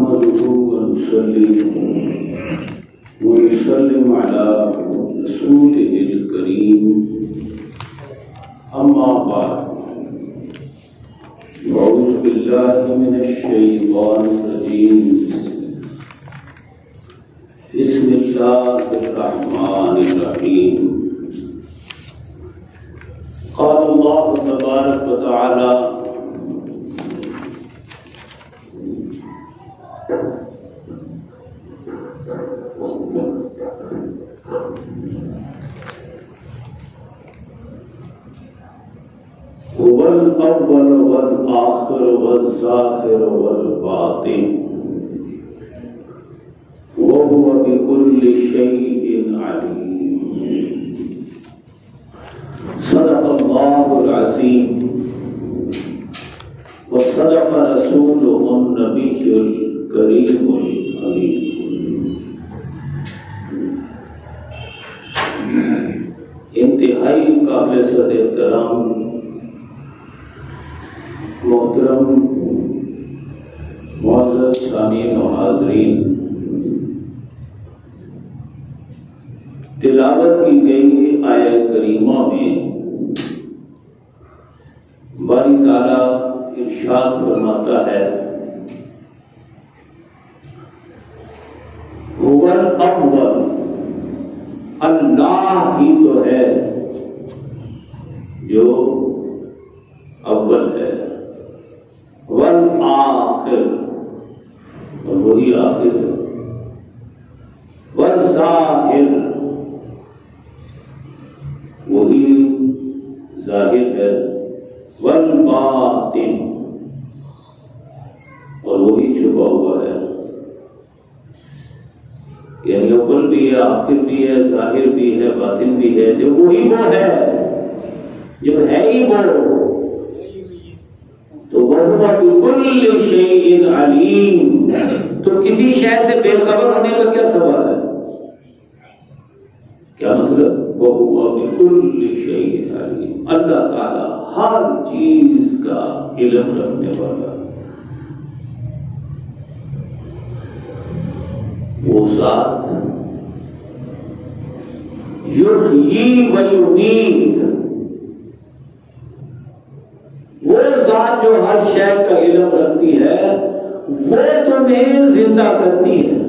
نحمده ونصلي ونسلم على رسوله الكريم أما بعد أعوذ بالله من الشيطان الرجيم بسم الله الرحمن الرحيم قال الله تبارك وتعالى هو الأول والآخر والظاهر والباطن وهو بكل شيء عليم صدق الله العظيم وصدق رسوله النبي الكريم الأمين انتہائی قابل صد احترام محترم معزز سامعین و حاضرین، تلاوت کی گئی آیت کریمہ میں باری تعالیٰ ارشاد فرماتا ہے هو الاول، اللہ ہی تو ہے جو اول ہے، والآخر اور وہی آخر ہے، والظاہر وہی ظاہر ہے، والباطن اور وہی چھپا ہوا ہے، یعنی اول بھی ہے، آخر بھی ہے، ظاہر بھی ہے، باطن بھی ہے، جو وہی وہ ہے، جب ہے ہی وہ تو وَهُوَ بِكُلِّ شَيْءٍ عَلِيمٌ، تو کسی شے سے بے خبر ہونے کا کیا سوال ہے؟ کیا مطلب؟ وَهُوَ بِكُلِّ شَيْءٍ عَلِيمٌ، اللہ تعالی ہر چیز کا علم رکھنے والا وہ ذات یحیی و یمیت، وہ ذات جو ہر شے کا علم رکھتی ہے وہ تمہیں زندہ کرتی ہے،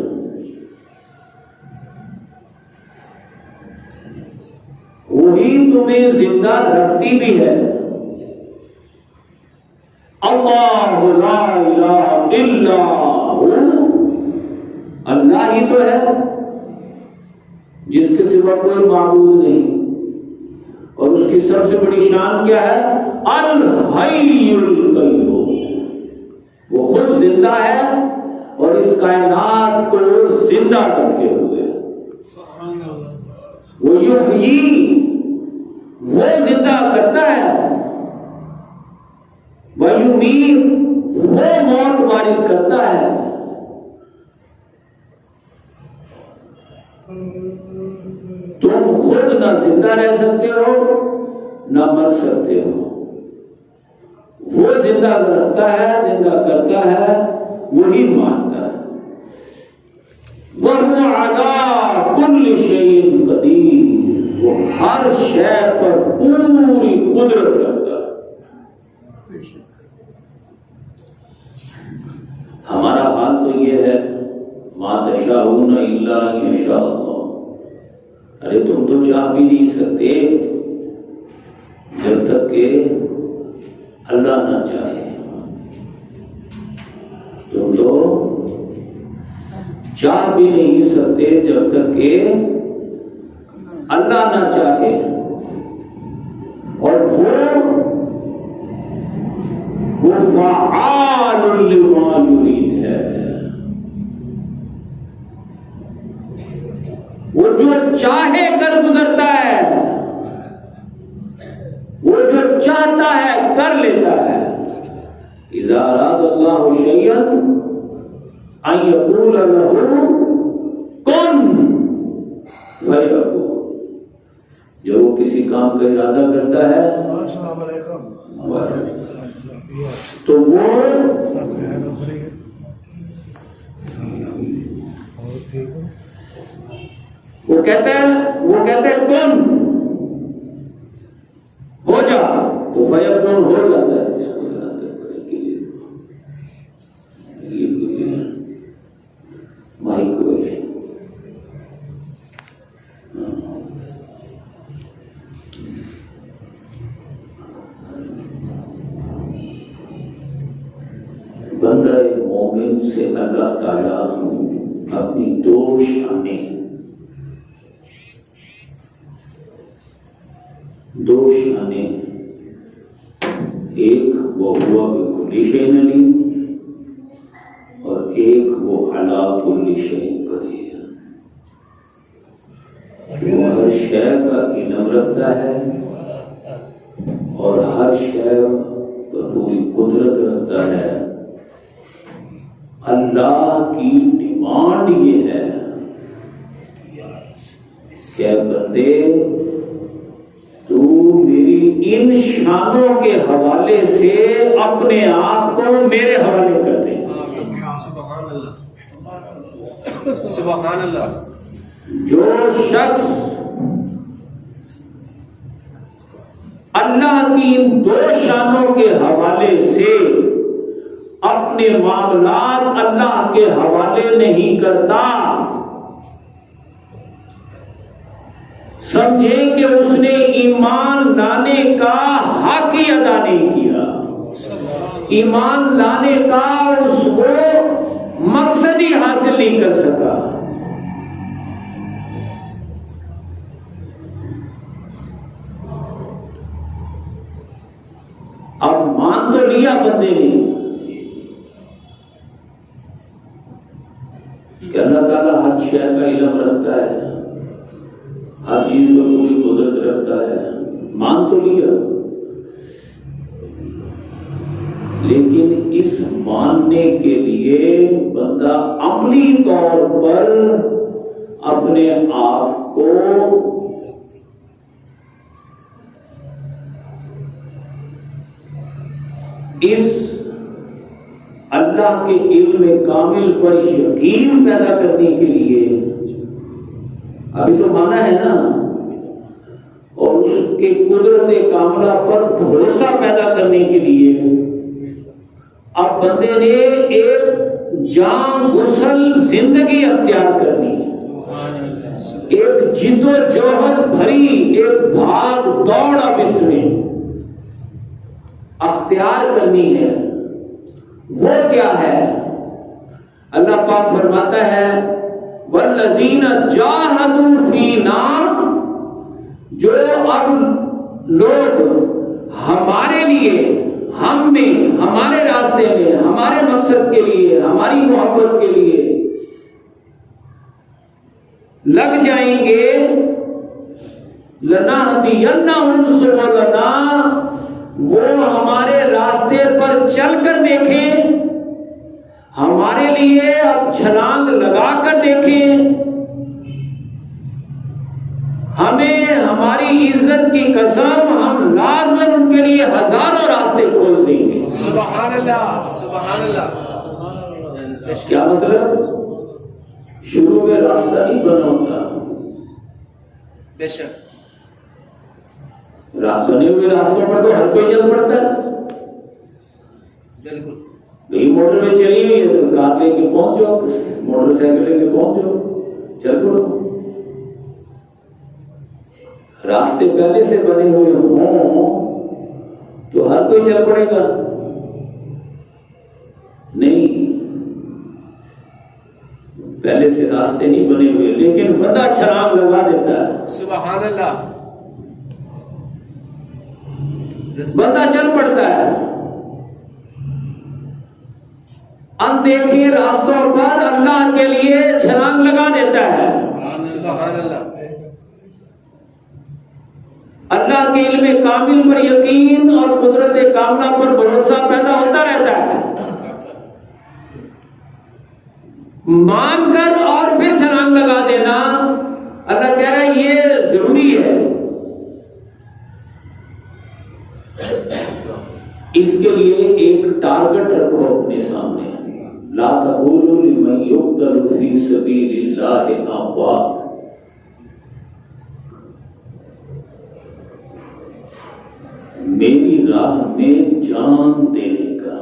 وہی تمہیں زندہ رکھتی بھی ہے۔ اللہ لا الہ الا ہو، اللہ ہی تو ہے جس کے سوا کوئی معبود نہیں، اور اس کی سب سے بڑی شان کیا ہے؟ الحی القیوم، وہ خود زندہ ہے اور اس کائنات کو زندہ رکھے ہوئے، وہ یحیی، وہ زندہ کرتا ہے، ویمیت، وہ موت وارد کرتا ہے۔ تم خود نہ زندہ رہ سکتے ہو نہ مر سکتے ہو، وہ زندہ رکھتا ہے، زندہ کرتا ہے، وہی مارتا ہے۔ وَهُوَ عَلَىٰ كُلِّ شَيْءٍ قَدِيرٌ، وہ ہر شے پر پوری قدرت رکھتا ہے۔ ہمارا حال تو یہ ہے مَا تَشَاءُونَ إِلَّا أَن يَشَاءَ اللَّهُ، ارے تم تو چاہ بھی نہیں سکتے جب تک کہ اللہ نہ چاہے، تم تو چاہ بھی نہیں سکتے جب تک کہ اللہ نہ چاہے، اور وہ فعال لما یرید ہے، وہ جو چاہے کر گزرتا ہے، وہ جو چاہتا ہے کر لیتا ہے۔ اذا اراد اللہ شیئا ان یقول له کن فیکون، جب وہ کسی کام کا ارادہ کرتا ہے السلام علیکم تو وہ وہ کہتا ہے کن ہو جا، تو فیکون ہو جاتا ہے. اس کو جانتے ہیں کہ یہ مائک کو بندہ مومن سے اللہ تعالیٰ اپنی دو شانیں ایک وہ ہوا بکل شیء علیم اور ایک وہ علی کل شیء قدیر. وہ ہر شے کا علم رکھتا ہے اور ہر شے پر پوری قدرت رکھتا ہے. اللہ کی ڈیمانڈ یہ ہے کہ بندے تو میری ان شانوں کے حوالے سے اپنے آپ کو میرے حوالے کر دے. سبحان اللہ سبحان اللہ. جو شخص اللہ کی ان دو شانوں کے حوالے سے اپنے معاملات اللہ کے حوالے نہیں کرتا، سمجھیں کہ اس نے ایمان لانے کا حق ہی ادا نہیں کیا. ایمان لانے کا اس کو مقصد ہی حاصل نہیں کر سکا. اب مان تو لیا بندے نے کہ اللہ تعالیٰ ہر شے کا علم رکھتا ہے، ہر چیز پر پوری قدرت رکھتا ہے، مان تو لیا، لیکن اس ماننے کے لیے بندہ عملی طور پر اپنے آپ کو اس اللہ کے علم کامل پر یقین پیدا کرنے کے لیے، ابھی تو مانا ہے نا، اور اس کے قدرت کاملہ پر بھروسہ پیدا کرنے کے لیے اب بندے نے ایک جان غسل زندگی اختیار کرنی ہے، ایک جد و جہد بھری ایک بھاگ دوڑ اب اس میں اختیار کرنی ہے. وہ کیا ہے؟ اللہ پاک فرماتا ہے والذین جاہدوا فینا، جو اب لوگ ہمارے لیے، ہم میں، ہمارے راستے میں، ہمارے مقصد کے لیے، ہماری محبت کے لیے لگ جائیں گے، لنہدینہم سبلنا، وہ ہمارے راستے پر چل کر دیکھیں، ہمارے لیے اب چھلانگ لگا کر دیکھیں، ہمیں ہماری عزت کی قسم ہم لازماً ان کے لیے ہزاروں راستے کھول دیں گے. سبحان اللہ سبحان اللہ. کیا مطلب؟ شروع میں راستہ نہیں بنا ہوتا، بے شک بنے ہوئے راستوں پر تو ہر کوئی چل پڑتا ہے. بالکل نہیں موٹر میں چلی گئی تو کار لے کے پہنچ جاؤ، موٹر سائیکل لے کے پہنچ جاؤ، چل پڑو. راستے پہلے سے بنے ہوئے ہوں تو ہر کوئی چل پڑے گا؟ نہیں، پہلے سے راستے نہیں بنے ہوئے، لیکن بندہ چھلانگ لگا دیتا ہے. سبحان اللہ. بندہ چل پڑتا ہے اندیکھے راستوں پر، اللہ کے لیے چھلانگ لگا دیتا ہے. سبحان اللہ. اللہ کے علم کامل پر یقین اور قدرت کاملہ پر بھروسہ پیدا ہوتا رہتا ہے. مان کر اور پھر چھلانگ لگا دینا، اللہ کہہ رہا ہے یہ ضروری ہے. اس کے لیے ایک ٹارگٹ رکھو اپنے سامنے. لا تقولوا لمن يقتل في سبيل الله اموات میری راہ میں جان دینے کا،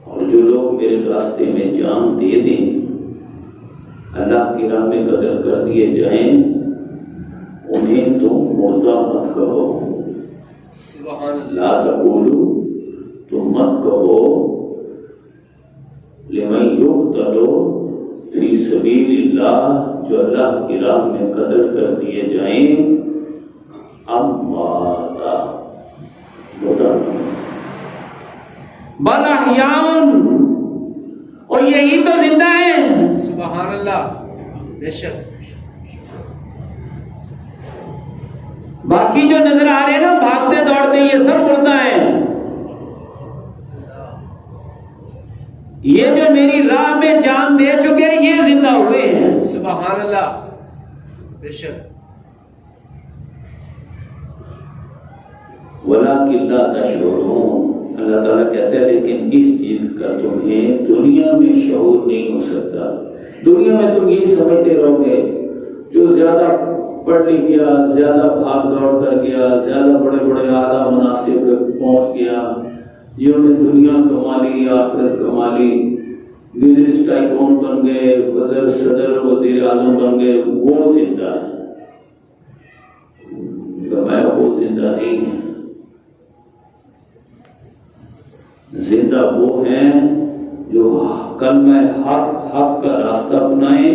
اور جو لوگ میرے راستے میں جان دے دیں، اللہ کی راہ میں قتل کر دیے جائیں، انہیں تم مردہ مت کہو، سبحان اللہ، لا تقولو، تم مت کہو لمن یقتل فی سبیل اللہ، جو اللہ کی راہ میں قتل کر دیے جائیں، امواتا، مردہ، بل احیاء، اور یہی تو زندہ ہیں۔ سبحان اللہ، بے شک، باقی جو نظر آ رہے ہیں نا بھاگتے دوڑتے، یہ سب مردہ ہیں۔ یہ جو میری راہ میں جان دے چکے ہیں، یہ زندہ ہوئے ہیں۔ سبحان اللہ، بے شک، وَلَٰكِن لَا تَشْعُرُونَ، اللہ تعالیٰ کہتے ہیں لیکن اس چیز کا تمہیں دنیا میں شعور نہیں ہو سکتا۔ دنیا میں تم یہی سمجھتے رہو گے، جو زیادہ پڑھ لکھ گیا، زیادہ بھاگ دوڑ کر گیا، زیادہ بڑے بڑے اعلیٰ مناصب پہ پہنچ گیا، جنہوں نے دنیا کما لی، آخرت کما لی، بزنس ٹائکون بن گئے، وزیر صدر وزیر اعظم بن گئے، وہ زندہ ہے۔ میں وہ زندہ نہیں ہے، زندہ وہ ہیں جو کلمہ حق کا راستہ اپنائیں،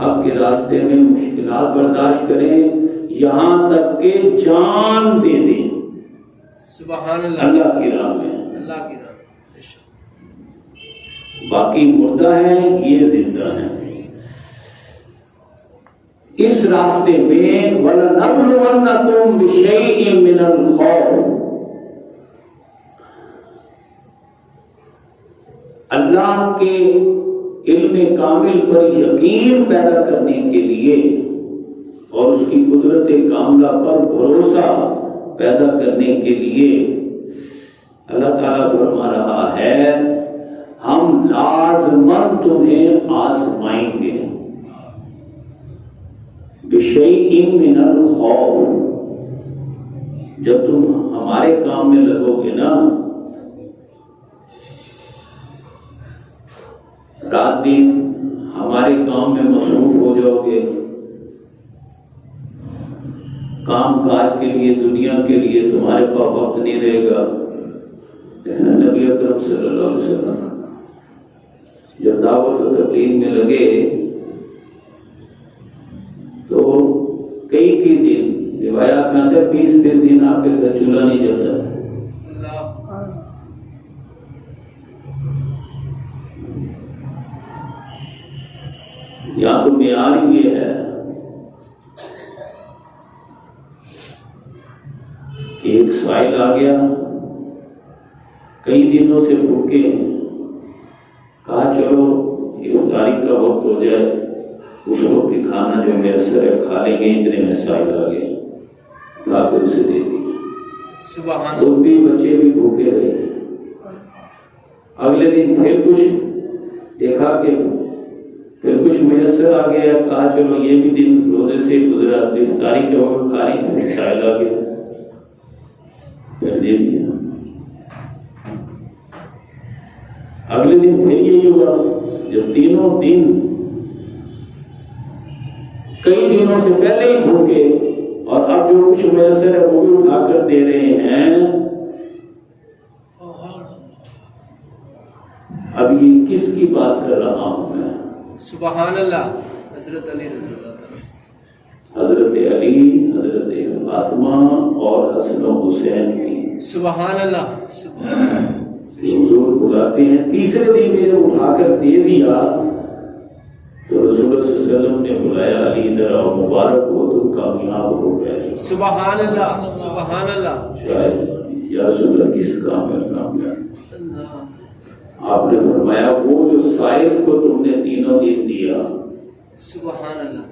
حق کے راستے میں مشکلات برداشت کریں، یہاں تک کہ جان دے دیں سبحان اللہ، اللہ کی راہ میں۔ اللہ کی راہ، بے شک، باقی مردہ ہیں، یہ زندہ ہیں۔ اس راستے میں وَلَنَبْلُوَنَّكُمْ بِشَيْءٍ مِّنَ الْخَوْفِ، اللہ کے علم کامل پر یقین پیدا کرنے کے لیے اور اس کی قدرت کاملہ پر بھروسہ پیدا کرنے کے لیے اللہ تعالیٰ فرما رہا ہے ہم لازماً تمہیں آزمائیں گے بشیء من الخوف، جب تم ہمارے کام میں لگو گے نا، رات دن ہمارے کام میں مصروف ہو جاؤ گے، کام کاج کے لیے، دنیا کے لیے تمہارے پاس وقت نہیں رہے گا۔ نبی اکرم صلی اللہ علیہ وسلم جب دعوت و تبلیغ میں لگے تو کئی دن، روایات میں آتا ہے 20 دن آپ کے گھر چولہا نہیں جلتا۔ یہاں تو معیار یہ ہے کہ ایک سائل آ گیا، کئی دنوں سے بھوکے ہیں، کہا چلو افطاری کا وقت ہو جائے، اس وقت کی کھانا جو میسر ہے کھا لیں گے، اتنے میں سائل آ گئے، لا کے اسے دے دی۔ سبحان وہ بھی بچے بھی بھوکے رہے۔ اگلے دن پھر کچھ دیکھا کہ پھر کچھ میسر آ گیا، کہا چلو یہ بھی دن روزے سے گزرا، افطاری کے وقت کھا رہی ہیں، سائل آ گیا، پھر دے دیا۔ اگلے دن پھر یہی ہوا، جب تینوں دن کئی دنوں سے پہلے ہی بھوکے اور اب جو کچھ میسر ہے وہ بھی اٹھا کر دے رہے ہیں، اب یہ کس کی بات کر رہا ہوں میں؟ سبحان اللہ، حضرت علی رضی اللہ عنہ، حضرت علی، حضرت فاطمہ اور حسن و حسین کی۔ سبحان اللہ، سبحان اللہ، حضور بلاتے ہیں، تیسرے دن میں جب اٹھا کر دے دیا تو رسول اللہ صلی اللہ علیہ وسلم نے بلایا، علی ادھر آؤ، مبارک ہو تم کامیاب ہو گئے۔ سبحان اللہ، سبحان اللہ، شاید یا رسول اللہ کس کام میں کامیاب؟ اللہ، آپ نے فرمایا وہ جو سائل کو تم نے تینوں دن دیا، سبحان اللہ،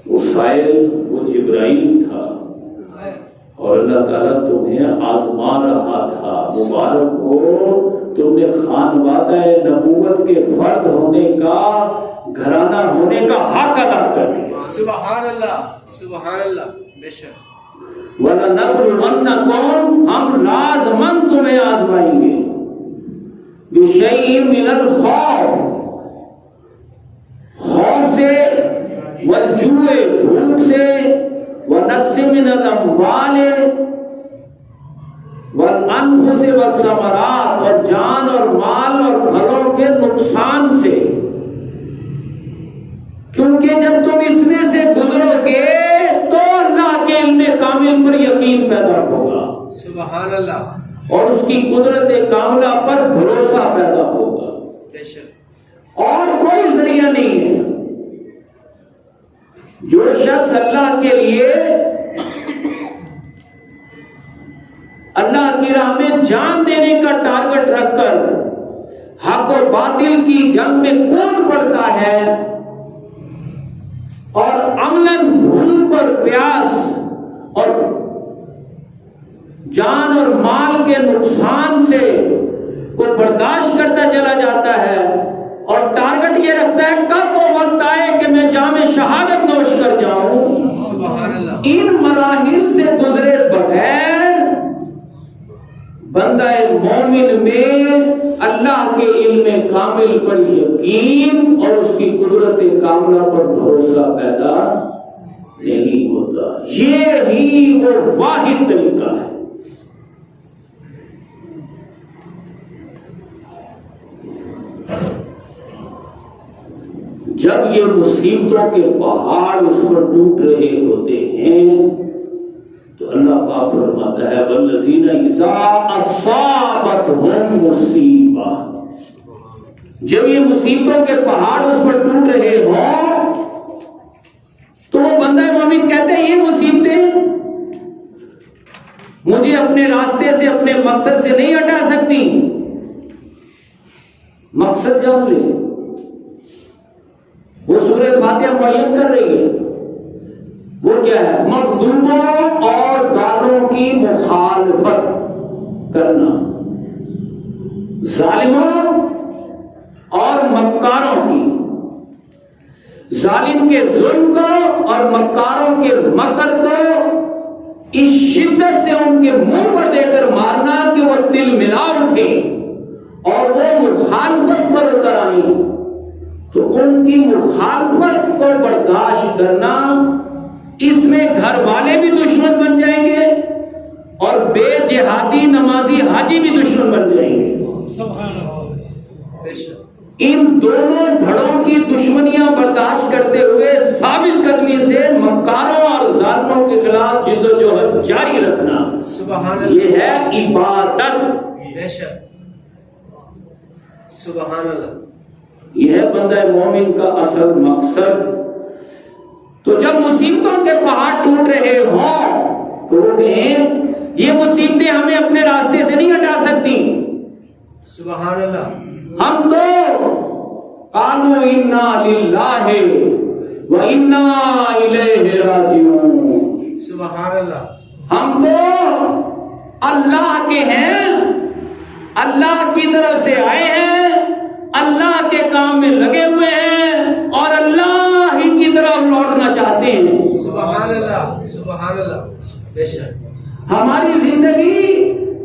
وہ سائل وہ جبرائیل تھا، اور اللہ تعالیٰ تمہیں آزما رہا تھا۔ مبارک ہو، تم نے خانوادہ نبوت کے فرد ہونے کا، گھرانہ ہونے کا حق ادا کر دیا۔ سبحان اللہ، سبحان اللہ، بے شک، وَلَنَبْلُوَنَّكُمْ، ہم لازماً تمہیں آزمائیں گے، بِشَيْءٍ مِّنَ الْخَوْفِ، خوف سے، وَالْجُوعِ، بھوک سے، وَنَقْصٍ مِّنَ الْأَمْوَالِ وَالْأَنفُسِ وَالثَّمَرَاتِ، اور جان اور مال اور پھلوں کے نقصان سے، کیونکہ جب تم اس میں سے گزرو گے تو اللہ کے علم کامل پر یقین پیدا ہوگا، سبحان اللہ، اور اس کی قدرت کاملہ پر بھروسہ پیدا ہوگا، بے شک، اور کوئی ذریعہ نہیں ہے۔ جو شخص اللہ کے لیے، اللہ کی راہ میں جان دینے کا ٹارگٹ رکھ کر حق و باطل کی جنگ میں کود پڑتا ہے، اور عملاً بھوک اور پیاس اور جان اور مال کے نقصان سے کو برداشت کرتا چلا جاتا ہے، اور ٹارگٹ یہ رکھتا ہے کب وہ وقت آئے کہ میں جام شہادت نوش کر جاؤں، سبحان اللہ، ان مراحل سے گزرے بغیر بندہ مومن میں اللہ کے علم کامل پر یقین اور اس کی قدرت کاملہ پر بھروسہ پیدا نہیں ہوتا۔ یہ ہی وہ واحد طریقہ ہے۔ جب یہ مصیبتوں کے پہاڑ اس پر ٹوٹ رہے ہوتے ہیں تو اللہ پاک فرماتا ہے والذین اذا اصابتہم مصیبہ، جب یہ مصیبتوں کے پہاڑ اس پر ٹوٹ رہے ہوں تو وہ بندہ مومن کہتے ہیں یہ مصیبتیں مجھے اپنے راستے سے، اپنے مقصد سے نہیں ہٹا سکتی۔ مقصد جان لے، وہ سورہ فاتحہ معین کر رہی ہے، وہ کیا ہے؟ مخدوموں اور دانوں کی مخالفت کرنا، ظالموں اور مکاروں کی، ظالم کے ظلم کو اور مکاروں کے مکر کو اس شدت سے ان کے منہ پر دے کر مارنا کہ وہ تل ملا اٹھے اور وہ مخالفت پر اتر آئیں، تو ان کی مخالفت کو برداشت کرنا، اس میں گھر والے بھی دشمن بن جائیں گے اور بے جہادی نمازی حاجی بھی دشمن بن جائیں گے۔ ان دونوں دھڑوں کی دشمنیاں برداشت کرتے ہوئے ثابت قدمی سے مکاروں اور ظالموں کے خلاف جد و جہد جاری رکھنا، سبحان اللہ، یہ ہے عبادت۔ بے شک، سبحان اللہ، یہ ہے بندہ مومن کا اصل مقصد۔ تو جب مصیبتوں کے پہاڑ ٹوٹ رہے ہوں تو وہ کہیں یہ مصیبتیں ہمیں اپنے راستے سے نہیں ہٹا سکتی، سبحان اللہ، ہم تو قالوا انا للہ و انا الیہ راجعون، سبحان اللہ، ہم تو اللہ کے ہیں، اللہ کی طرف سے آئے ہیں، اللہ کے کام میں لگے ہوئے ہیں اور اللہ ہی کی طرف لوٹنا چاہتے ہیں۔ سبحان اللہ، سبحان اللہ، بے شک، ہماری زندگی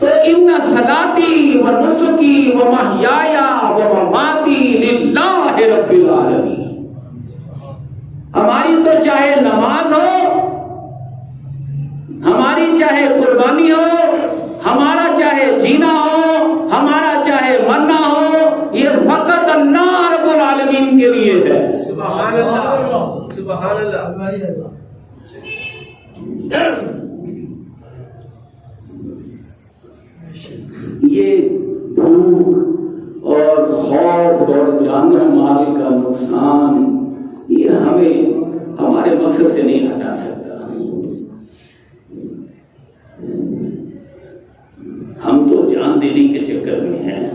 تو ان صلاتی و نسکی و محیایا و مماتی للہ رب العالمین، ہماری تو چاہے نماز ہو، ہماری چاہے قربانی ہو، ہمارا چاہے جینا ہو، ہمارا چاہے مرنا ہو، یہ فقط اللہ رب العالمین کے لیے ہے۔ سبحان اللہ، سبحان اللہ، یہ بھوک اور خوف اور جان و مال کا نقصان یہ ہمیں ہمارے مقصد سے نہیں ہٹا سکتا۔ ہم تو جان دینے کے چکر میں ہیں۔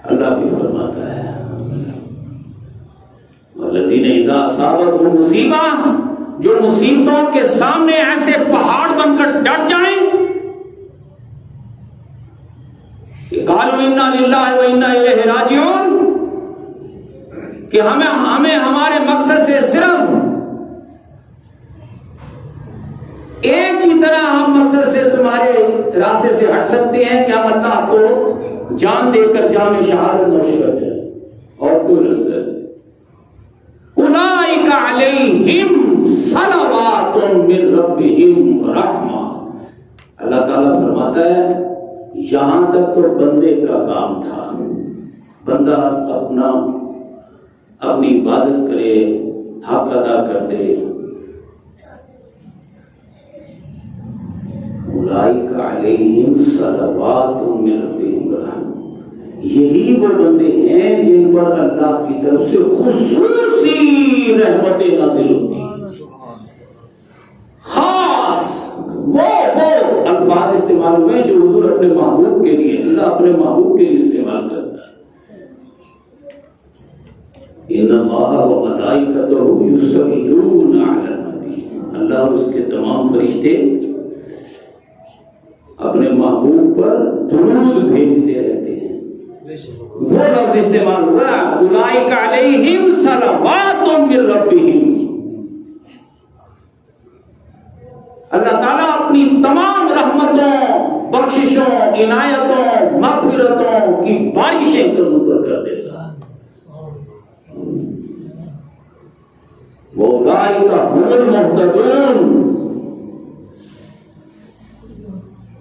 اللہ بھی فرماتا ہے والذین اذا اصابتہم مصیبہ، جو مصیبتوں کے سامنے ایسے پہاڑ بن کر ڈٹ جائیں کہ قالوا انا للہ و انا الیہ راجعون، کہ ہمیں ہمارے مقصد سے صرف ایک ہی طرح ہم مقصد سے تمہارے راستے سے ہٹ سکتے ہیں کہ ہم اللہ کو جان دے کر جام شہادت نوش کر جائیں، اور کوئی رستہ نہیں۔ اولئک علیہم صلوات من ربہم رحمہ، اللہ تعالیٰ فرماتا ہے یہاں تک تو بندے کا کام تھا، بندہ اپنی عبادت کرے، حق ادا کر دے۔ اولئک علیہم صلوات من ربہم رحمہ، یہی وہ بندے ہیں جن پر اللہ کی طرف سے خصوصی رحمتیں نازل ہوتی ہیں، خاص وہ الفاظ استعمال ہوئے جو حضور اپنے محبوب کے لیے، اللہ اپنے محبوب کے لیے استعمال کرتا ہے۔ ان اللہ وملائکتہ یصلون علی النبی، اللہ اور اس کے تمام فرشتے اپنے محبوب پر درود بھیجتے رہتے ہیں۔ وہ لفظ استعمال ہوا اولئک علیہم صلوات من ربہم، اللہ تعالیٰ اپنی تمام رحمتوں، بخششوں، عنایتوں، مغفرتوں کی بارشیں ان پر کر دیتا ہے۔ وَأُولَٰئِکَ هُمُ الْمُهْتَدُونَ،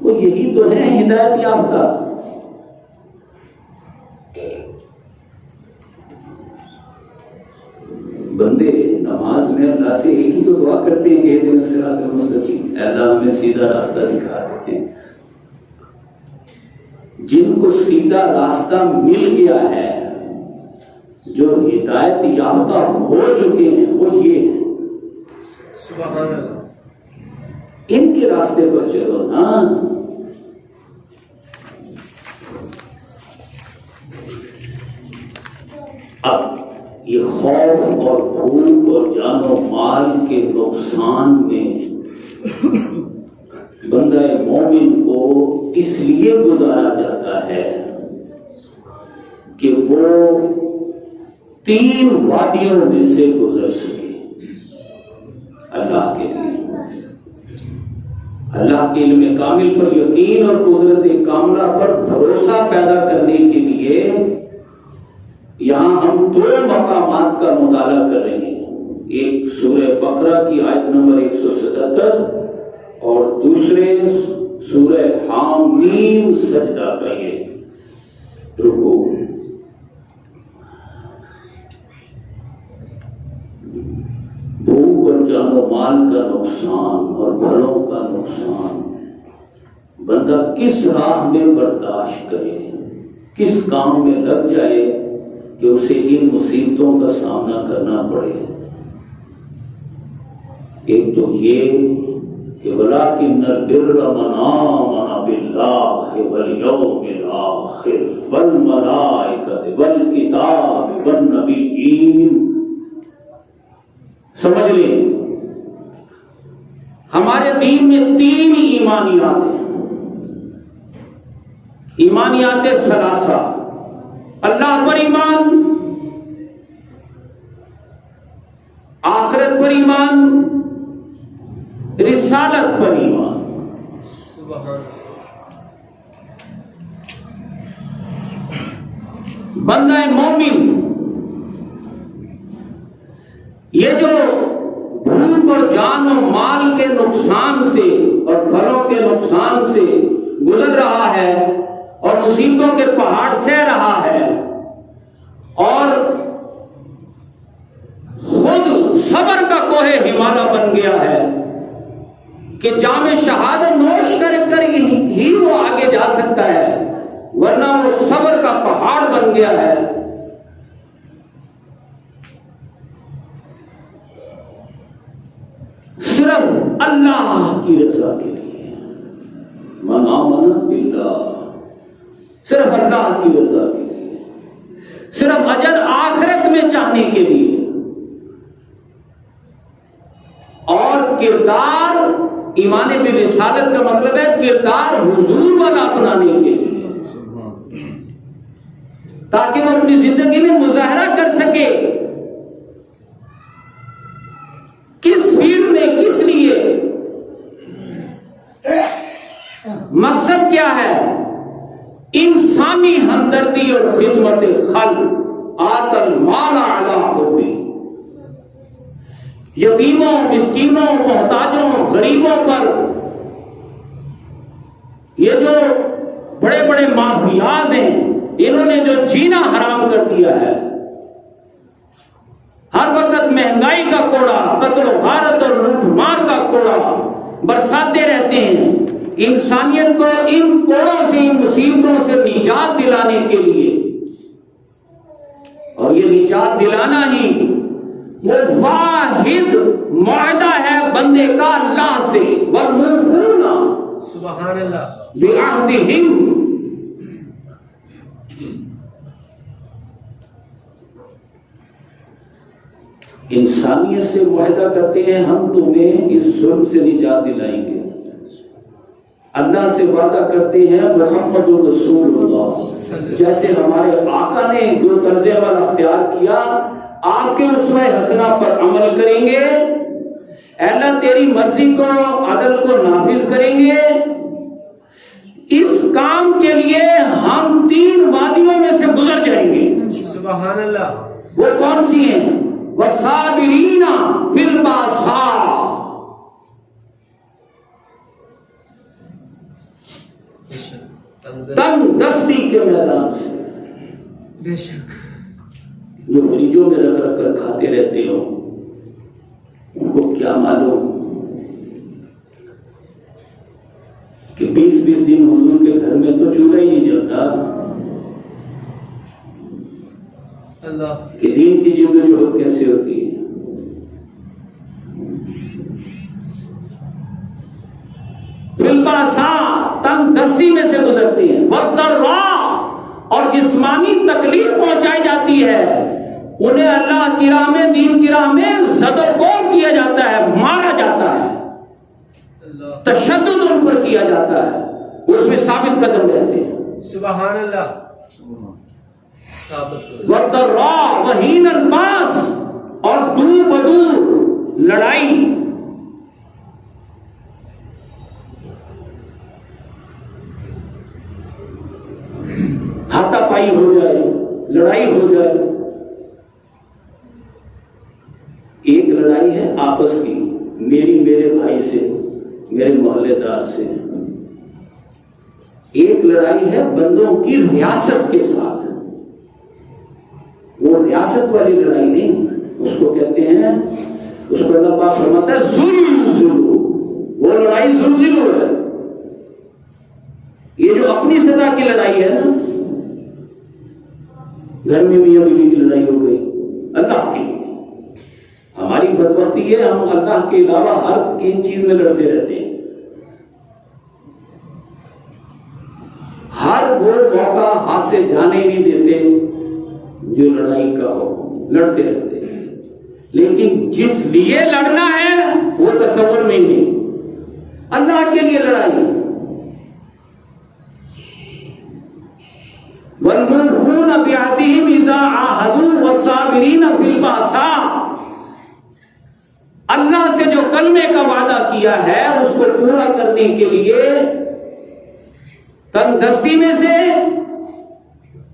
وہ یہی تو ہیں ہدایت یافتہ۔ بندے نماز میں اللہ سے ایک ہی تو دعا کرتے ہیں کہ اہدنا الصراط المستقیم، اللہ ہمیں سیدھا راستہ دکھا دیتے ہیں۔ جن کو سیدھا راستہ مل گیا ہے، جو ہدایت یافتہ ہو چکے ہیں، وہ یہ ہیں، سبحان اللہ، ان کے راستے پر چلو نا۔ اب یہ خوف اور بھوک اور جان و مال کے نقصان میں بندہ مومن کو اس لیے گزارا جاتا ہے کہ وہ 3 وادیوں میں سے گزر سکے اللہ کے لیے۔ اللہ کے علم کامل پر یقین اور قدرت کاملہ پر بھروسہ پیدا کرنے کے لیے یہاں ہم 2 مقامات کا مطالعہ کر رہے ہیں، ایک سورہ بقرہ کی آیت نمبر 177 اور دوسرے سورہ حامیم سجدہ کا یہ رکوع۔ بھوک اور جان و مال کا نقصان اور پھلوں کا نقصان بندہ کس راہ میں برداشت کرے، کس کام میں لگ جائے کہ اسے ان مصیبتوں کا سامنا کرنا پڑے۔ ایک تو یہ کہ وَلَٰكِنَّ الْبِرَّ مَنْ آمَنَ بِاللَّهِ وَالْيَوْمِ الْآخِرِ وَالْمَلَائِكَةِ وَالْكِتَابِ وَالنَّبِيِّينَ۔ سمجھ لیں، ہمارے دین میں 3 ایمانیات ہیں، ایمانیات ثلاثہ: اللہ پر ایمان، آخرت پر ایمان، رسالت پر ایمان۔ بندہ مومن یہ جو بھوک اور جان و مال کے نقصان سے اور پھلوں کے نقصان سے گزر رہا ہے اور مصیبتوں کے پہاڑ سہ رہا ہے اور خود صبر کا کوہ ہمالیہ بن گیا ہے کہ جام شہادت نوش کر ہی وہ آگے جا سکتا ہے، ورنہ وہ صبر کا پہاڑ بن گیا ہے۔ صرف اللہ کی رضا کے لیے، من آمن باللہ، صرف اللہ کی رضا کے لیے، صرف اجر آخرت میں چاہنے کے لیے، اور کردار ایمان بالرسالت کا مطلب ہے کردار حضور والا اپنانے کے لیے، تاکہ وہ اپنی زندگی میں مظاہرہ کر سکے کس فیلڈ میں کس لیے مقصد کیا ہے؟ انسانی ہمدردی اور خدمت خلق، آت المال علی حبہ، یتیموں، مسکینوں، محتاجوں، غریبوں پر یہ جو بڑے بڑے مافیاز ہیں انہوں نے جو جینا حرام کر دیا ہے، ہر وقت مہنگائی کا کوڑا، قتل و غارت اور لوٹ مار کا کوڑا برساتے رہتے ہیں، انسانیت کو ان کوڑوں سے، ان مصیبتوں سے نجات دلانے کے لیے، اور یہ نجات دلانا ہی وہ واحد معاہدہ ہے بندے کا اللہ سے، والموفون سبحان اللہ بعہدہم، انسانیت سے معاہدہ کرتے ہیں ہم تمہیں اس ظلم سے نجات دلائیں گے، اللہ سے وعدہ کرتے ہیں محمد رسول اللہ، جیسے ہمارے آقا نے جو طرز عمل اختیار کیا آپ کے اسوہ حسنہ پر عمل کریں گے، اے اللہ تیری مرضی کو، عدل کو نافذ کریں گے۔ اس کام کے لیے ہم 3 وادیوں میں سے گزر جائیں گے، سبحان اللہ۔ وہ کون سی ہیں؟ والصابرین فی الباساء، تنگ دستی کے میدان سے، بے شک جو فریجوں میں رکھ رکھ کر کھاتے رہتے ہو، ان کو کیا معلوم کہ 20 دن حضور کے گھر میں تو چولہا ہی نہیں جلتا، اللہ کہ دین کی جدوجہد کیسے ہوتی ہے۔ فی الباساء، تنگ دستی میں سے گزرتے ہیں، والضراء، اور جسمانی تکلیف پہنچائی جاتی ہے، انہیں اللہ کی راہ میں، دین کی راہ میں زد و کوب کیا جاتا ہے، مارا جاتا ہے، تشدد ان پر کیا جاتا ہے، اس میں ثابت قدم رہتے ہیں۔ سبحان اللہ، ثابت کرو۔ والضراء وحین الباس، اور دور بدور لڑائی، ہاتھا پائی ہو جائے، لڑائی ہو جائے۔ ایک لڑائی ہے آپس کی، میری میرے بھائی سے، میرے محلے دار سے، ایک لڑائی ہے بندوں کی ریاست کے ساتھ، وہ ریاست والی لڑائی نہیں، اس کو کہتے ہیں، اس کو اللہ پاک فرماتا ہے زلزلو، وہ لڑائی زلزلو ہے۔ یہ جو اپنی سطح کی لڑائی ہے نا، گھر میں میاں بیوی کی لڑائی ہو گئی اللہ کے لیے، ہماری بدبختی ہے ہم اللہ کے علاوہ ہر تین چیز میں لڑتے رہتے ہیں، ہر وہ موقع ہاتھ سے جانے نہیں دیتے جو لڑائی کا ہو، لڑتے رہتے ہیں، لیکن جس لیے لڑنا ہے وہ تصور میں ہی نہیں، اللہ کے لیے لڑائی۔ والموفون بعہدہم اذا عاہدوا والصابرین فی الباساء، اللہ سے جو کلمے کا وعدہ کیا ہے اس کو پورا کرنے کے لیے تنگ دستی میں سے،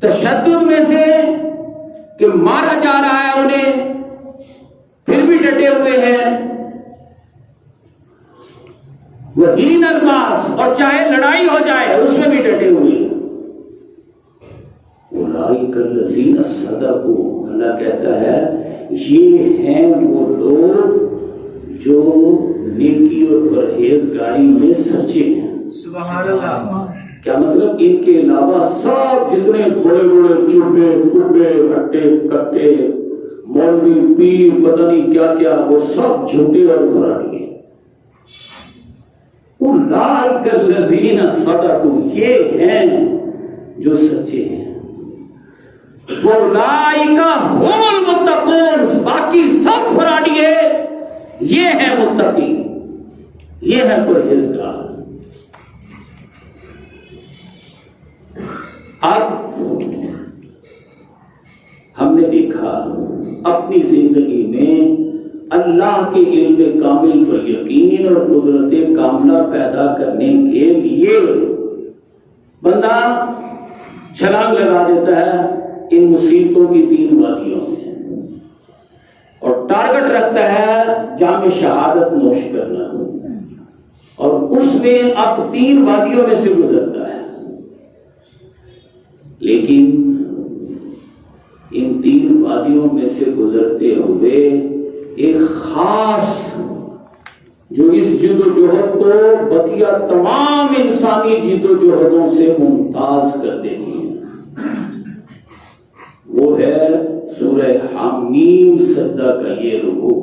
تشدد میں سے، کہ مارا جا رہا ہے انہیں، پھر بھی ڈٹے ہوئے ہیں، وحین الباس، اور چاہے لڑائی ہو جائے اس میں بھی ڈٹے ہوئے ہیں۔ اولئک الذین صدقوا، اللہ کہتا ہے یہ ہیں وہ لوگ جو نیکی اور پرہیزگاری میں سچے ہیں۔ سبحان اللہ، کیا مطلب؟ ان کے علاوہ سب جتنے بڑے بڑے چوبے کبے ہٹے کٹے مولوی پیر پتہ نہیں کیا کیا، وہ سب جھوٹے اور فراڈی ہیں۔ اولئک الذین صدقوا، یہ ہیں جو سچے ہیں۔ اولئک ھم المتقون، باقی سب فراڈی ہے، یہ ہے متقی، یہ ہے پرہیزگار۔ اب ہم نے دیکھا اپنی زندگی میں اللہ کے علم کامل پر یقین اور قدرت کاملہ پیدا کرنے کے لیے بندہ چھلانگ لگا دیتا ہے ان مصیبتوں کی 3 وادیوں میں اور ٹارگٹ رکھتا ہے جام شہادت نوش کرنا، اور اس میں اب 3 وادیوں میں سے گزرتا ہے، لیکن ان 3 وادیوں میں سے گزرتے ہوئے ایک خاص جو اس جد و جہد کو بقیہ تمام انسانی جد و جہدوں سے ممتاز کر دیتی ہے، وہ ہے سورہ حامیم سجدہ کا یہ رکوع۔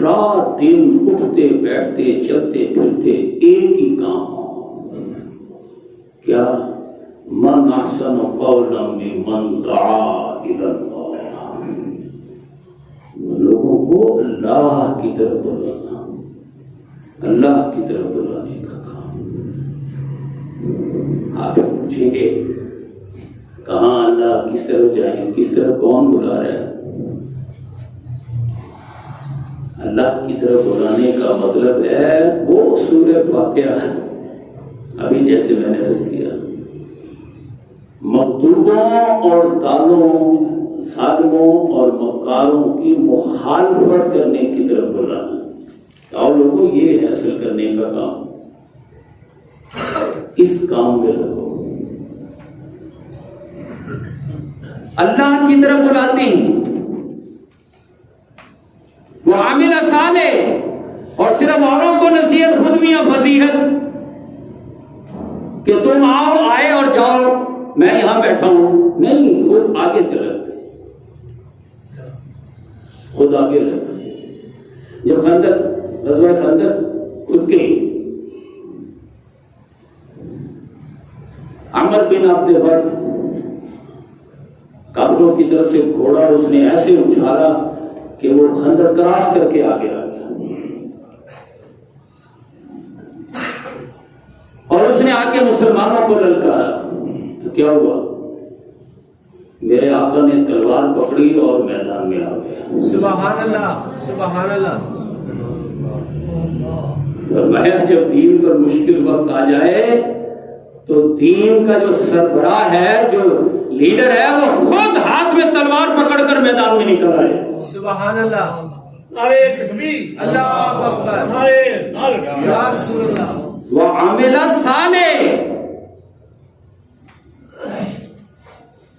رات دن اٹھتے بیٹھتے چلتے پھرتے ایک ہی کام ہو، کیا؟ من احسن قولا ممن دعا الی اللہ، لوگوں کو اللہ کی طرف بلانا، اللہ کی طرف بلانے کا کام۔ آپ پوچھیں گے کہاں اللہ کس طرف جائیں، کس طرف کون بلا رہا ہے؟ اللہ کی طرف بلانے کا مطلب ہے وہ سورہ فاتحہ، ابھی جیسے میں نے عرض کیا، مغضوبوں اور ضالوں، ظالموں اور مکاروں کی مخالفت کرنے کی طرف بلانا۔ اور لوگوں یہ ہے اصل کرنے کا کام، اس کام میں لگو، اللہ کی طرف بلاتے ہیں۔ وہ عامل صالح، اور صرف اوروں کو نصیحت، خود میاں فضیحت کہ تم آؤ، آئے اور جاؤ، میں یہاں بیٹھا ہوں، نہیں، خود آگے چلتے، خود آگے لگتے۔ جب خندق، غزوہ خندق خود کے عمر بن عبد ود کافروں کی طرف سے گھوڑا اس نے ایسے اچھالا کہ وہ خندق کراس کر کے آگے آ گیا، اور اس نے آ کے مسلمانوں کو للکارا، تو کیا ہوا؟ میرے آقا نے تلوار پکڑی اور میدان میں آ گیا۔ سبحان اللہ، سبحان اللہ۔ فرمایا جب دین پر مشکل وقت آ جائے تو دین کا جو سربراہ ہے، جو لیڈر ہے، وہ خود ہاتھ میں تلوار پکڑ کر میدان میں نکل آئے۔ سبحان اللہ، نعرہ تکبیر، اللہ اکبر، نعرہ یا رسول اللہ۔ وعامل صالح،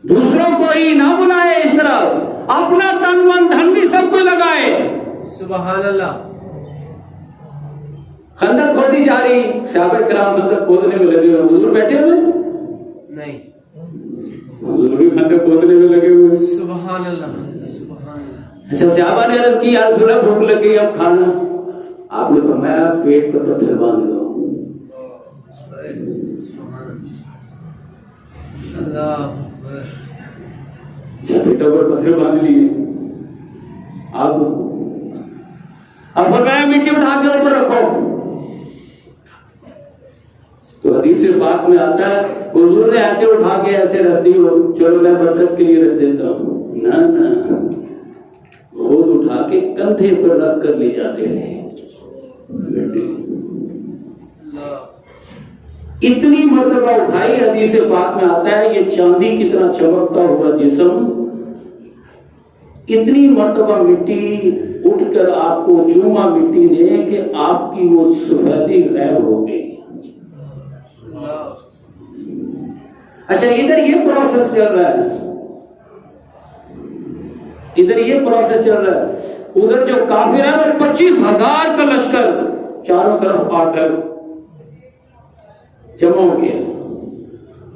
دوسروں کو ہی نہ بلائے، اس طرح اپنا تن من دھن بھی سب کو لگائے۔ سبحان اللہ۔ خندق کھودی جا رہی، صحابہ کرام خندق کھودنے میں لگے ہوئے، حضور بیٹھے ہوئے نہیں، حضور بھی خندق کھودنے میں لگے ہوئے۔ سبحان اللہ، سبحان اللہ۔ اچھا، صحابہ نے عرض کی یا رسول اللہ بھوک لگ گئی، اب کھانا؟ آپ نے فرمایا پیٹ پر پتھر باندھ دو۔ اللہ، پیٹوں پر پتھر باندھ لیے، اب فرمایا مٹی اٹھا کے اوپر رکھو۔ تو حدیث پاک میں آتا ہے حضور نے ایسے اٹھا کے ایسے رکھ دی ہو، چلو میں برکت کے لیے رکھ دیتا ہوں، نہ، خود اٹھا کے کندھے پر رکھ کر لے جاتے رہے۔ اتنی مرتبہ اٹھائی، حدیث پاک میں آتا ہے یہ چاندی کی طرح چمکتا ہوا جسم، اتنی مرتبہ مٹی اٹھ کر آپ کو چوما مٹی نے کہ آپ کی وہ سفیدی غائب ہو گئی۔ اچھا، ادھر یہ پروسیس چل رہا ہے، ادھر یہ پروسیس چل رہا ہے، ادھر جو کافر ہے وہ 25,000 کا لشکر چاروں طرف آ کر جمع ہو گیا،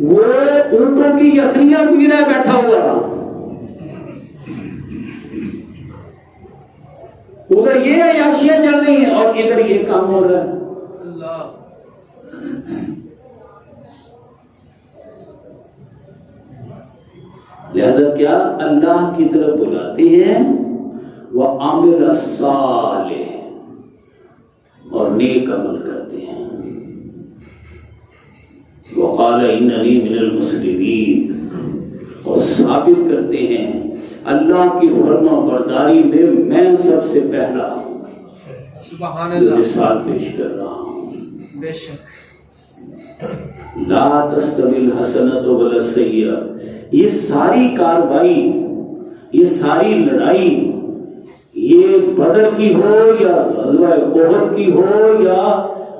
وہ اونٹوں کی یخنیاں پی رہا بیٹھا ہوا تھا، ادھر یہ عیاشیاں چل رہی ہیں اور ادھر یہ کام ہو رہا ہے۔ اللہ، لہذا کیا اللہ کی طرف بلاتے ہیں، وعامل صالح، اور نیک عمل کرتے ہیں۔ وقال اننی من المسلمین، اور ثابت کرتے ہیں اللہ کی فرما برداری میں میں سب سے پہلا سبحان اللہ، مثال پیش کر رہا ہوں۔ بے شک لا تستوی الحسنۃ ولا السیئۃ، یہ ساری کارروائی، یہ ساری لڑائی، یہ بدر کی ہو یا غزوہ احد کی ہو یا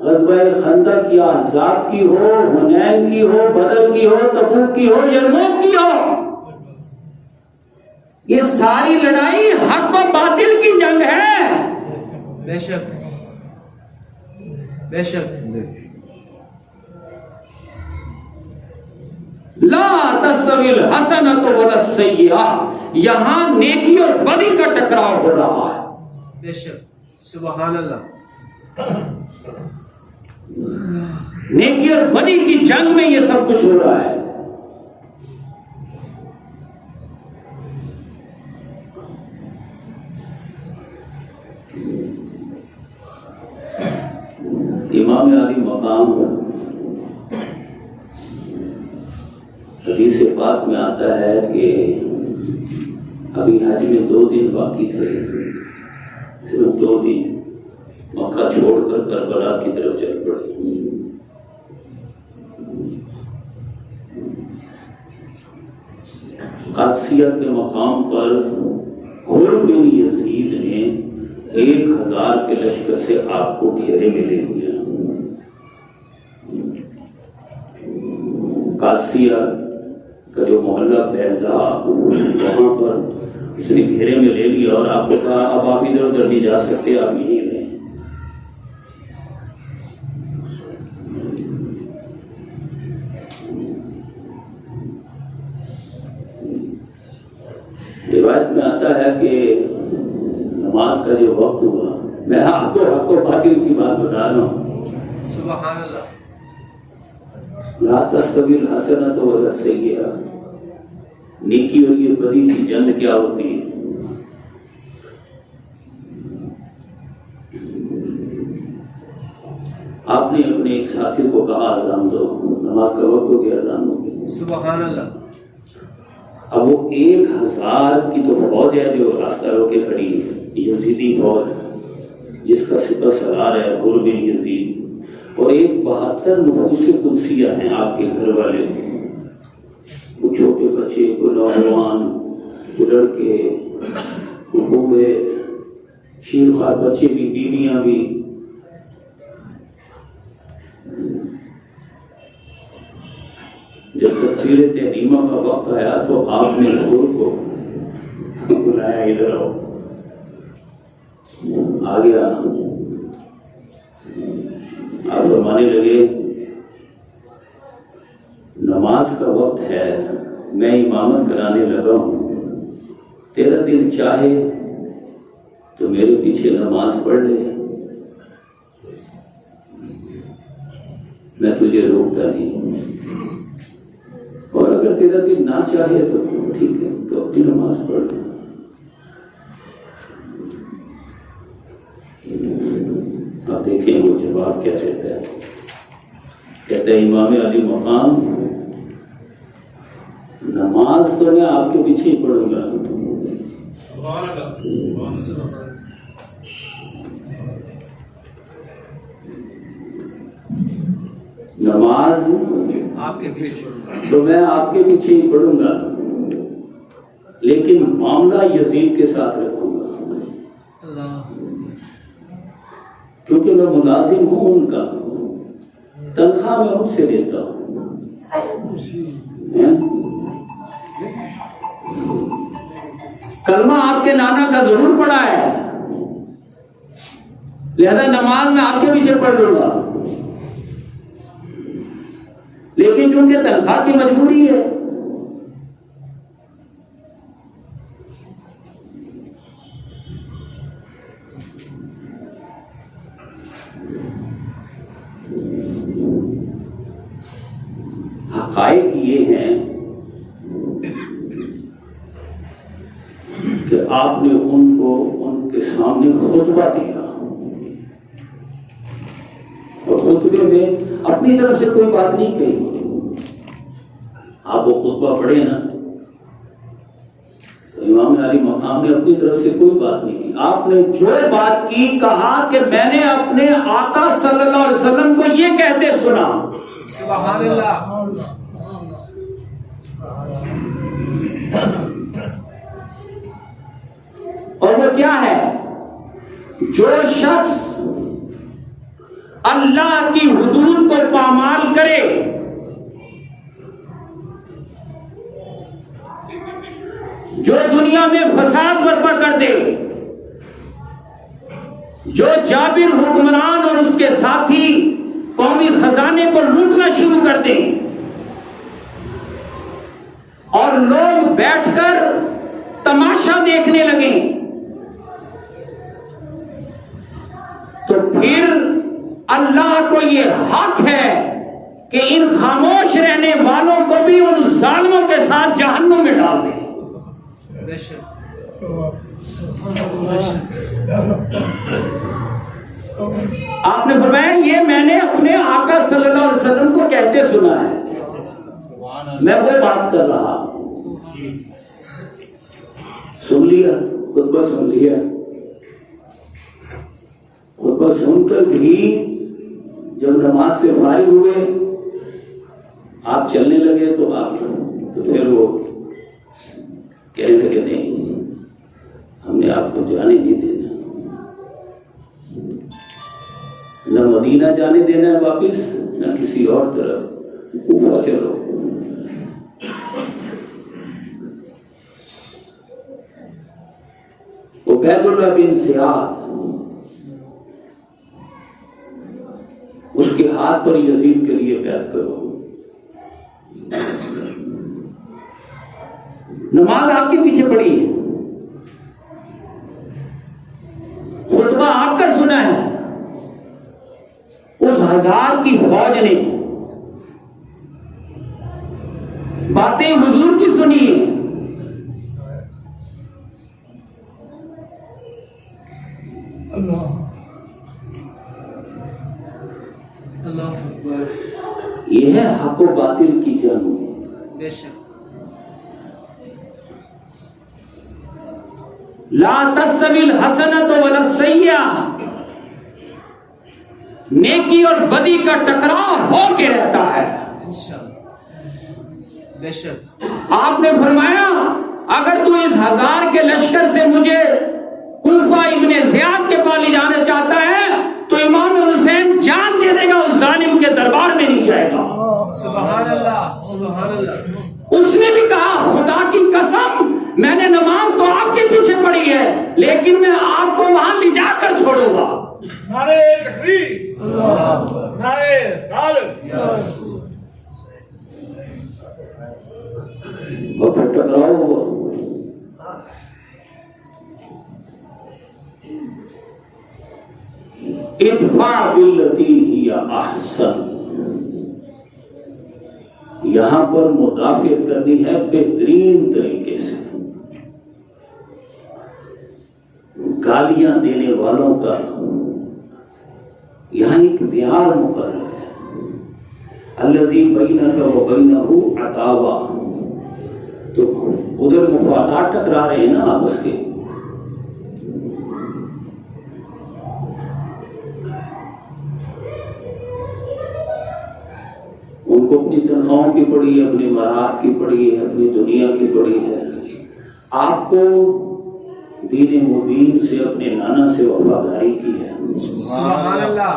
غزوہ خندق یا احزاب کی ہو، حنین کی ہو، بدر کی ہو، تبوک کی ہو، یرموک کی ہو، یہ ساری لڑائی حق و باطل کی جنگ ہے۔ بے شک بے شک لا تستوی الحسنۃ ولا السیئۃ، یہاں نیکی اور بدی کا ٹکراؤ ہو رہا ہے۔ بے شک سبحان اللہ نیکی اور بدی کی جنگ میں یہ سب کچھ ہو رہا ہے۔ امام علی مقام حدیث پاک میں آتا ہے کہ ابھی حج میں 2 دن باقی تھے، صرف 2 دن، مکہ چھوڑ کر کربلا کی طرف چل پڑے۔ قادسیہ کے مقام پر حر بن یزید نے 1000 کے لشکر سے آپ کو گھیرے میں لے لیا۔ قادسیہ کا جو محلہ بیضا، وہاں پر اس نے گھیرے میں لے لیا اور آپ کو کہا اب آپ ادھر ادھر نہیں جا سکتے، آپ یہیں رہیں۔ روایت میں آتا ہے کہ نماز کا جو وقت ہوا، میں آپ کو حق و باطل کی بات بتا رہا ہوں، سبحان اللہ لا تستوی الحسنۃ ولا السیئۃ، نیکی اور یہ بدی کی جنگ کیا ہوتی ہے؟ آپ نے اپنے ایک ساتھی کو کہا اذان دو، نماز کا وقت ہو گیا، اذان ہو گیا۔ سبحان اللہ اب وہ 1000 کی تو فوج ہے جو راستہ رو کے کھڑی ہے، یزیدی فوج جس کا سپہ سالار ہے حر بن یزید، اور ایک 72 نفوس قدسیہ ہیں آپ کے گھر والے، وہ چھوٹے بچے، کوئی نوجوان، کوئی لڑکے، کوئی بوڑھے، شیرخوار بچے بھی، بیویاں بھی۔ جب تکبیر تحریمہ کا وقت آیا تو آپ نے حر کو بلایا، ادھر آؤ، آ گیا۔ آپ فرمانے لگے نماز کا وقت ہے، میں امامت کرانے لگا ہوں، تیرا دل چاہے تو میرے پیچھے نماز پڑھ لے، میں تجھے روکتا نہیں، اور اگر تیرا دل نہ چاہے تو ٹھیک ہے، تو اپنی نماز پڑھ لے۔ آپ دیکھیں وہ جواب کیا کہتا ہے، کہتا ہے امام علی مقام، نماز تو میں آپ کے پیچھے ہی پڑھوں گا، نماز آپ کے پیچھے تو میں آپ کے پیچھے ہی پڑھوں گا، لیکن معاملہ یزید کے ساتھ رکھوں گا، اللہ کیونکہ میں ملازم ہوں ان کا، تنخواہ میں ان سے لیتا ہوں۔ کلمہ آپ کے نانا کا ضرور پڑھا ہے، لہذا نماز میں آپ کے پیچھے پڑھ لوں گا، لیکن چونکہ تنخواہ کی مجبوری ہے، حقائق یہ ہیں کہ آپ نے ان کو ان کے سامنے خطبہ دیا، اور خطبے میں اپنی طرف سے کوئی بات نہیں کہی، آپ وہ خطبہ پڑھے نا، تو امام علی مقام نے اپنی طرف سے کوئی بات نہیں کی. آپ نے جو بات کی کہا کہ میں نے اپنے آقا صلی اللہ علیہ وسلم کو یہ کہتے سنا. سبحان اللہ. اور وہ کیا ہے؟ جو شخص اللہ کی حدود کو پامال کرے، جو دنیا میں فساد برپا کر دے، جو جابر حکمران اور اس کے ساتھی قومی خزانے کو لوٹنا شروع کر دیں اور لوگ بیٹھ کر تماشا دیکھنے لگیں، تو پھر اللہ کو یہ حق ہے کہ ان خاموش رہنے والوں کو بھی ان ظالموں کے ساتھ جہنم میں ڈال دے. بے شک. آپ نے فرمایا یہ میں نے اپنے آقا صلی اللہ علیہ وسلم کو کہتے سنا ہے، میں وہ بات کر رہا ہوں. سن لیا خطبہ، سن لیا خطبہ، سن کر بھی جب نماز سے فارغ ہوئے آپ چلنے لگے تو پھر وہ کہنے لگے نہیں، ہم نے آپ کو جانے نہیں دینا، نہ مدینہ جانے دینا ہے واپس، نہ کسی اور طرف، کوفہ چلو. عبید اللہ بن زیاد، اس کے ہاتھ پر یزید کے لیے بیعت کرو. نماز آپ کے پیچھے پڑی ہے، خطبہ آپ کر سنا ہے، اس 1000 کی فوج نے باتیں حضور کی سنی ہے. اللہ اکبر. یہ ہے حق و باطل کی جنگ. بے شک. لا تستوی الحسنۃ ولا السیئۃ، نیکی اور بدی کا ٹکراؤ ہو کے رہتا ہے. انشاءاللہ. بے شک. آپ نے فرمایا اگر تو اس 1000 کے لشکر سے مجھے کوفہ ابن زیاد کے پاس لے جانا چاہتا ہے تو امام حسین جان دے دے گا، اس ظالم کے دربار میں نہیں جائے گا. سبحان اللہ. سبحان اللہ. اس نے بھی کہا خدا کی قسم میں نے نماز تو آپ کے پیچھے پڑھی ہے لیکن میں آپ کو وہاں لے جا کر چھوڑوں گا. نعرہ تکبیر، نعرہ رسالت. وہ پھر ٹکراؤ ہوا. ادفع باللتی ہی احسن، یہاں پر مدافعت کرنی ہے بہترین طریقے سے. گالیاں دینے والوں کا یہاں ایک معیار مقرر ہے، الذی بینک و بینہ عداوہ. تو ادھر مفادات ٹکرا رہے ہیں نا آپس کے، ان کو اپنی تنخواہوں کی پڑی ہے، اپنی مراد کی پڑی ہے، اپنی دنیا کی پڑی ہے. آپ کو دین مبین سے، اپنے نانا سے وفاداری کی ہے. سبحان اللہ.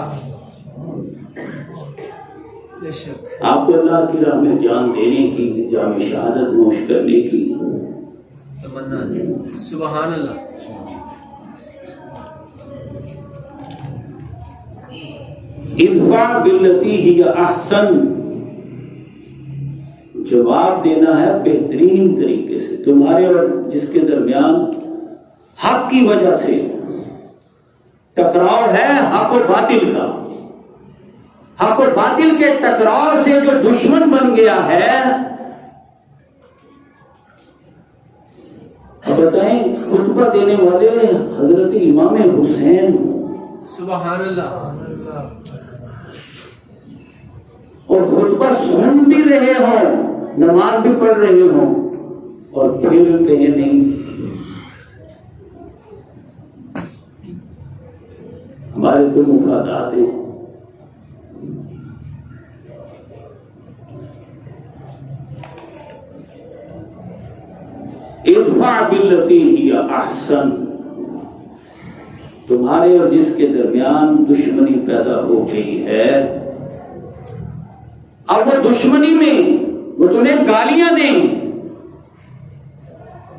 بے شک. آپ کو اللہ کی راہ میں جان دینے کی، جام شہادت نوش کرنے کی تمنا ہے. سبحان اللہ. ادفع باللتی ہی احسن، جواب دینا ہے بہترین طریقے سے. تمہارے اور جس کے درمیان حق کی وجہ سے ٹکراؤ ہے، حق و باطل کا، حق و باطل کے ٹکراؤ سے جو دشمن بن گیا ہے، اب بتائیں خطبہ دینے والے حضرت امام حسین، سبحان اللہ. اور خطبہ سن بھی رہے ہوں، نماز بھی پڑھ رہے ہوں، اور پھر کہیں نہیں ہمارے تو مفادات ہیں. ادفع باللتی ہی احسن. تمہارے اور جس کے درمیان دشمنی پیدا ہو گئی ہے، اب وہ دشمنی میں وہ تمہیں گالیاں دیں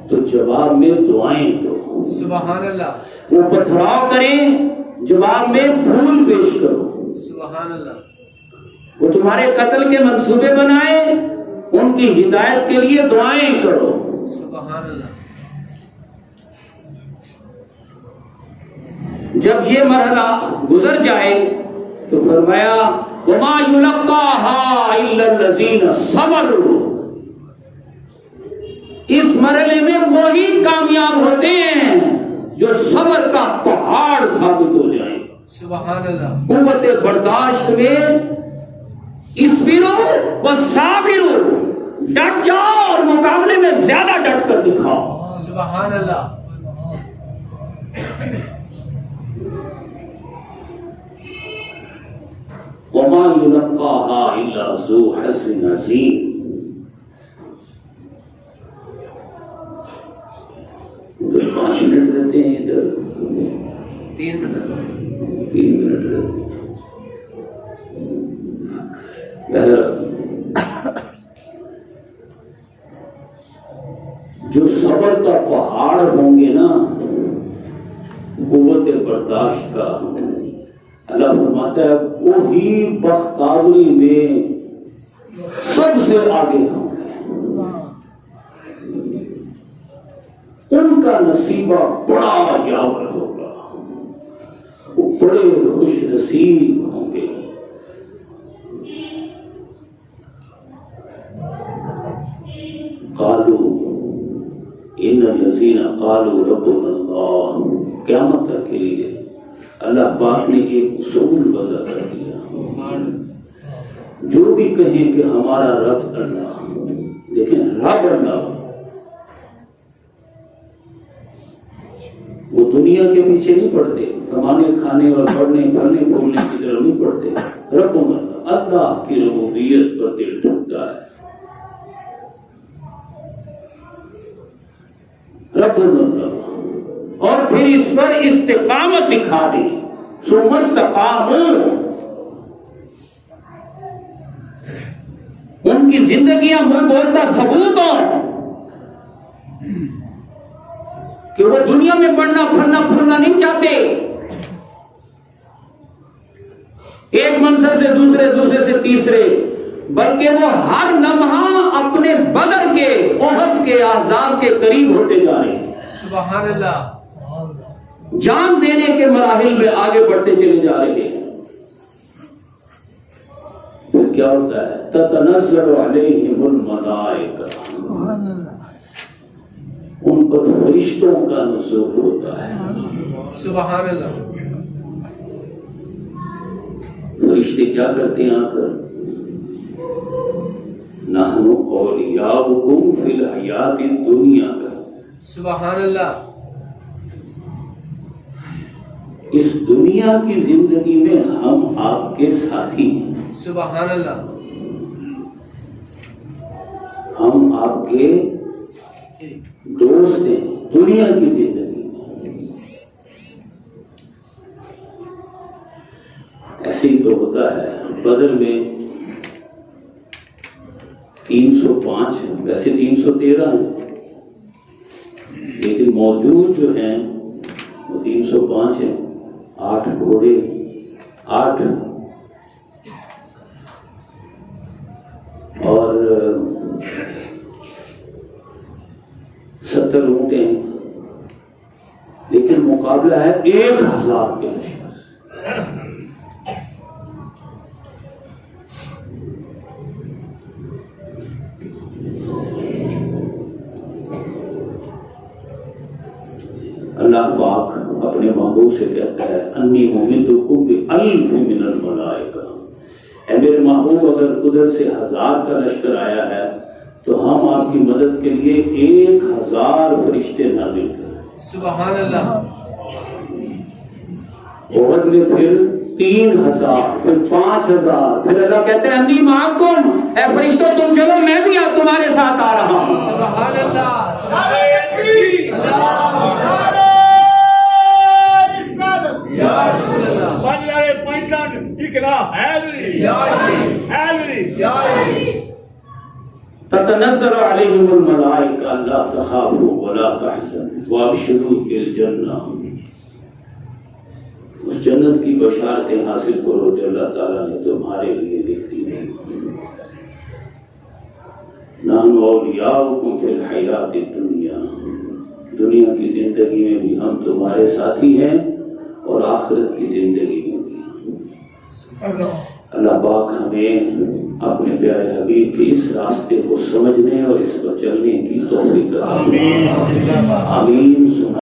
تو جواب میں دعائیں دو. سبحان اللہ. وہ پتھراؤ کریں، جواب میں پھول پیش کرو. سبحان اللہ. وہ تمہارے قتل کے منصوبے بنائیں، ان کی ہدایت کے لیے دعائیں کرو. سبحان اللہ. جب یہ مرحلہ گزر جائے تو فرمایا وَمَا يُلَقَّاهَا إِلَّا الَّذِينَ صَبَرُوا. اس مرحلے میں وہی کامیاب ہوتے ہیں جو صبر کا پہاڑ ثابت ہو جائیں. سبحان اللہ. قوت برداشت میں اصبروا وصابروا، ڈٹ جاؤ اور مقابلے میں زیادہ ڈٹ کر دکھاؤ. سبحان اللہ. وَمَا يُلَقَّاهَا إِلَّا ذُو حَظٍّ عَظِيمٍ. ادھر 5 منٹ رہتے ہیں، ادھر 3 منٹ. 3 منٹ رہتے ہیں. جو صبر کا پہاڑ ہوں گے نا، قوت برداشت کا، اللہ فرماتا ہے وہی بختاوری میں سب سے آگے ہوں گے. ان کا نصیبہ بڑا یاور ہوگا، وہ بڑے خوش نصیب ہوں گے. قالوا ان الذین قالوا ربنا اللہ. قیامت تک کے لیے اللہ پاک نے ایک اصول وضع کر دیا. جو بھی کہیں کہ ہمارا رب اللہ، دیکھیں رب اللہ، وہ دنیا کے پیچھے نہیں پڑتے، کمانے کھانے اور پڑھنے پھلنے پھولنے کی طرف نہیں پڑتے. رب اللہ، اللہ کی ربوبیت پر دل ٹھکتا ہے. رب اللہ، اور پھر اس پر استقامت دکھا دی. ثم استقاموا، ان کی زندگیاں منہ بولتا ثبوت ہو کہ وہ دنیا میں بڑھنا پھلنا پھولنا نہیں چاہتے، ایک منصب سے دوسرے، دوسرے سے تیسرے، بلکہ وہ ہر لمحہ اپنے بدر کے، احد کے، احزاب کے قریب ہوتے جا رہے ہیں. سبحان اللہ. جان دینے کے مراحل میں آگے بڑھتے چلے جا رہے ہیں. پھر کیا ہوتا ہے؟ تتنزل علیہم الملائکہ، ان پر فرشتوں کا نزول ہوتا ہے. سبحان اللہ. فرشتے کیا کرتے ہیں آ کر؟ نحن اولیاؤکم فی الحیات الدنیا کا. سبحان اللہ. اس دنیا کی زندگی میں ہم آپ کے ساتھی ہیں. سبحان اللہ. ہم آپ کے دوست ہیں دنیا کی زندگی میں. ایسے ہی تو ہوتا ہے. بدر میں 305، ویسے 313 ہیں، لیکن موجود جو ہیں وہ 305 ہیں. 8 گھوڑے، 8 اور 70 اونٹیں، لیکن مقابلہ ہے 1000 کے لشکر سے. اللہ پاک اپنے محبوب سے کہتا ہے انی ممدکم بألف من الملائکہ، اے میرے محبوب اگر ادھر سے 1000 کا لشکر آیا ہے تو ہم آپ کی مدد کے لیے 1000 فرشتے نازل کریں. سبحان اللہ. احد میں پھر 3000 پھر 5000 پھر اللہ کہتے ہیں انی معکم، اے فرشتوں تم چلو میں بھی تمہارے ساتھ آ رہا ہوں۔ سبحان اللہ سبحان یا رسول اللہ بنجارے پنجن اقرا حیدری یا علی حیدری یا علی تتنزل علیہم الملائکہ الا تخافوا ولا تحزنوا وابشروا بالجنہ، اس جنت کی بشارتیں حاصل کرو جو اللہ تعالیٰ نے تمہارے لیے لکھ دی ہے۔ نحن اولیاؤکم فی الحیات الدنیا، دنیا کی زندگی میں بھی ہم تمہارے ساتھی ہیں اور آخرت کی زندگی میں بھی۔ اللہ پاک ہمیں اپنے پیارے حبیب کے اس راستے کو سمجھنے اور اس پر چلنے کی توفیق عطا فرمائے۔ آمین۔